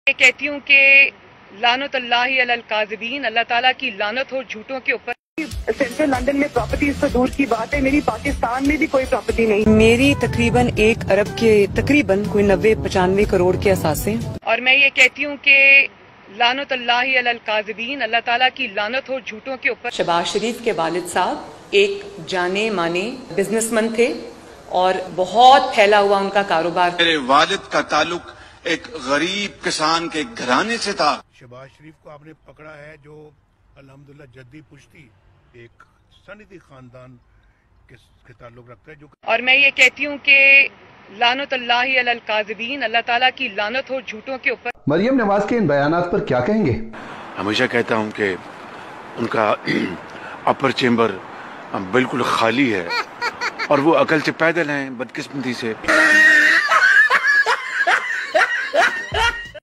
मैं कहती हूँ कि लानतुल्लाहि अलल काज़िबीन, अल्लाह ताला की लानत हो झूठों के ऊपर। सेंट्रल लंदन में प्रॉपर्टीज तो दूर की बात है, मेरी पाकिस्तान में भी कोई प्रॉपर्टी नहीं। मेरी तकरीबन 1 अरब के तकरीबन कोई 90-95 करोड़ के असासे। और मैं ये कहती हूँ कि लानतुल्लाहि अलल काज़िबीन, अल्लाह ताला की लानत हो झूठों के ऊपर। शहबाज शरीफ के वालिद साहब एक जाने माने बिजनेसमैन थे और बहुत फैला हुआ उनका कारोबार। मेरे वालिद का ताल्लुक एक गरीब किसान के घराने से था। शहबाज शरीफ को आपने पकड़ा है, जो अल्हम्दुलिल्लाह जद्दी पुश्ती एक सनदी खानदान के ताल्लुक रखता है। जो और मैं ये कहती हूँ कि लानतुल्लाहि अलल काज़िबीन, अल्लाह ताला की लानत हो झूठों के ऊपर। मरियम नवाज के इन बयानात पर क्या कहेंगे? हमेशा कहता हूँ कि उनका अपर चेम्बर बिल्कुल खाली है और वो अकल से पैदल हैं, बदकिस्मती से।